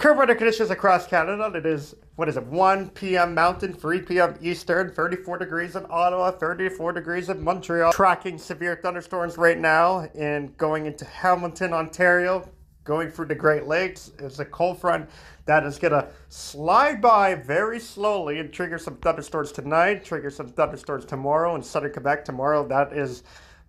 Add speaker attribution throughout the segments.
Speaker 1: Current weather conditions across Canada. It is, 1 p.m. Mountain, 3 p.m. Eastern, 34 degrees in Ottawa, 34 degrees in Montreal. Tracking severe thunderstorms right now and going into Hamilton, Ontario, going through the Great Lakes. It's a cold front that is going to slide by very slowly and trigger some thunderstorms tonight, trigger some thunderstorms tomorrow in southern Quebec tomorrow. That is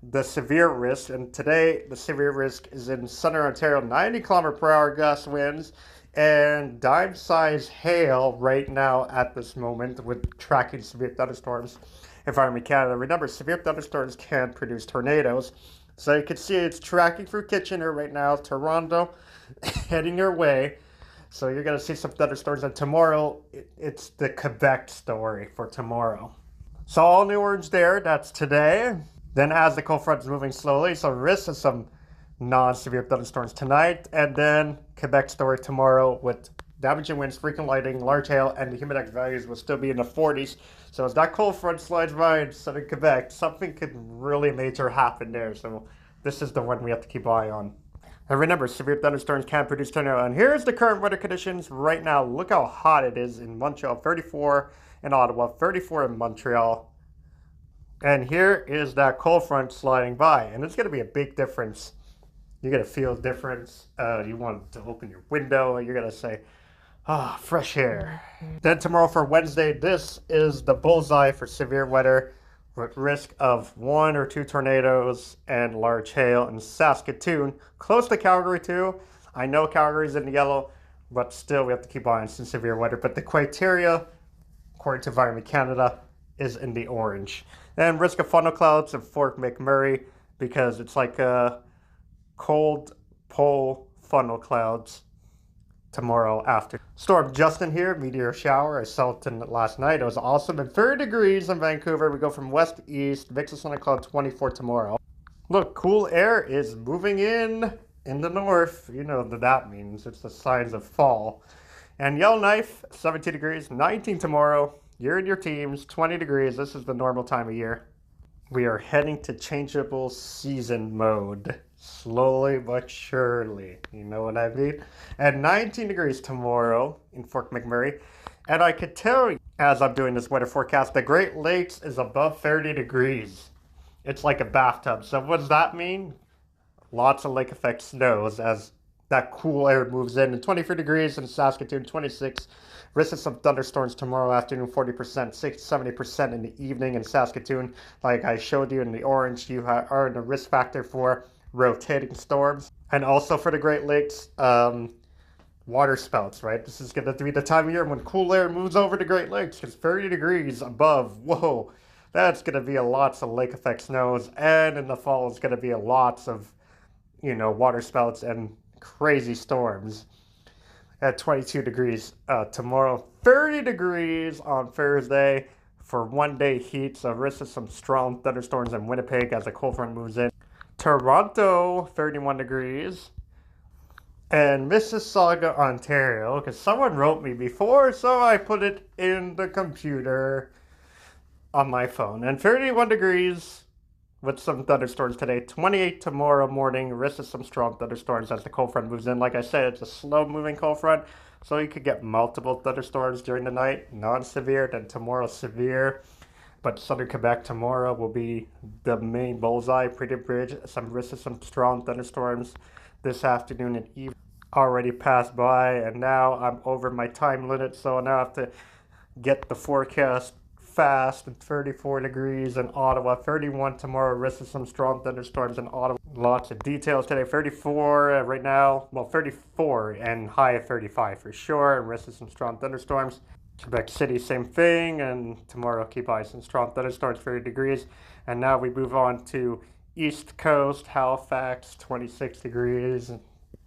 Speaker 1: the severe risk. And today, the severe risk is in southern Ontario, 90 km/h gust winds and dime-sized hail right now at this moment with tracking severe thunderstorms. Environment Canada. Remember, severe thunderstorms can produce tornadoes. So you can see it's tracking through Kitchener right now, Toronto, heading your way. So you're going to see some thunderstorms. And tomorrow, it's the Quebec story for tomorrow. So all new orange there, that's today. Then as the cold front is moving slowly, so risk of some non-severe thunderstorms tonight, and then Quebec story tomorrow with damaging winds, frequent lightning, large hail, and the humidex values will still be in the 40s. So as that cold front slides by in southern Quebec, something could really major happen there. So this is the one we have to keep eye on. And remember, severe thunderstorms can produce tornado. And here's the current weather conditions right now. Look how hot it is in Montreal, 34 in Ottawa, 34 in Montreal. And here is that cold front sliding by, and it's going to be a big difference. You're going to feel a difference. You want to open your window, and you're going to say, ah, fresh air. Then tomorrow for Wednesday, this is the bullseye for severe weather with risk of 1 or 2 tornadoes and large hail in Saskatoon, close to Calgary too. I know Calgary's in the yellow, but still we have to keep on some severe weather. But the criteria, according to Environment Canada, is in the orange. And risk of funnel clouds in Fort McMurray because it's like cold pole funnel clouds tomorrow after. Storm Justin here, meteor shower. I saw it last night. It was awesome. And 30 degrees in Vancouver. We go from west to east. Mix of sun and cloud 24 tomorrow. Look, cool air is moving in the north. You know what that means. It's the signs of fall. And Yellowknife, 17 degrees, 19 tomorrow. You're in your teams, 20 degrees. This is the normal time of year. We are heading to changeable season mode. Slowly but surely. You know what I mean? And 19 degrees tomorrow in Fort McMurray. And I could tell you, as I'm doing this weather forecast, the Great Lakes is above 30 degrees. It's like a bathtub. So what does that mean? Lots of lake effect snows as that cool air moves in. And 23 degrees in Saskatoon, 26. Risk of some thunderstorms tomorrow afternoon, 40%, 60-70% in the evening in Saskatoon. Like I showed you in the orange, you are in the risk factor for rotating storms. And also for the Great Lakes, water spouts, right? This is going to be the time of year when cool air moves over the Great Lakes because 30 degrees above, whoa, that's going to be lots of lake effect snows. And in the fall, it's going to be lots of, water spouts and crazy storms. At 22 degrees tomorrow, 30 degrees on Thursday for one-day heat. So risk of some strong thunderstorms in Winnipeg as the cold front moves in. Toronto, 31 degrees. And Mississauga, Ontario, because someone wrote me before, so I put it in the computer on my phone. And 31 degrees with some thunderstorms today. 28 tomorrow morning. Risk of some strong thunderstorms as the cold front moves in. Like I said, it's a slow-moving cold front, so you could get multiple thunderstorms during the night. Non-severe, then tomorrow severe. But southern Quebec tomorrow will be the main bullseye. Pretty Bridge, some risk of some strong thunderstorms this afternoon and evening. Already passed by, and now I'm over my time limit, so now I have to get the forecast fast. And 34 degrees in Ottawa, 31 tomorrow, risk of some strong thunderstorms in Ottawa. Lots of details today. 34 right now, 34 and high of 35 for sure, and risk of some strong thunderstorms. Quebec City, same thing, and tomorrow keep eyes on strong thunderstorms, 30 degrees. And now we move on to East Coast, Halifax, 26 degrees,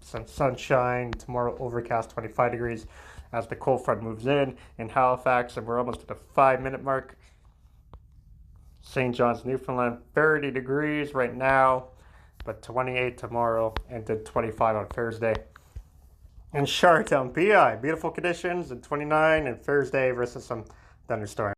Speaker 1: some sunshine. Tomorrow overcast, 25 degrees. As the cold front moves in Halifax, and we're almost at the 5-minute mark. St. John's, Newfoundland, 30 degrees right now, but 28 tomorrow, and then 25 on Thursday. And Charlottetown, PI, beautiful conditions, and 29, and Thursday versus some thunderstorms.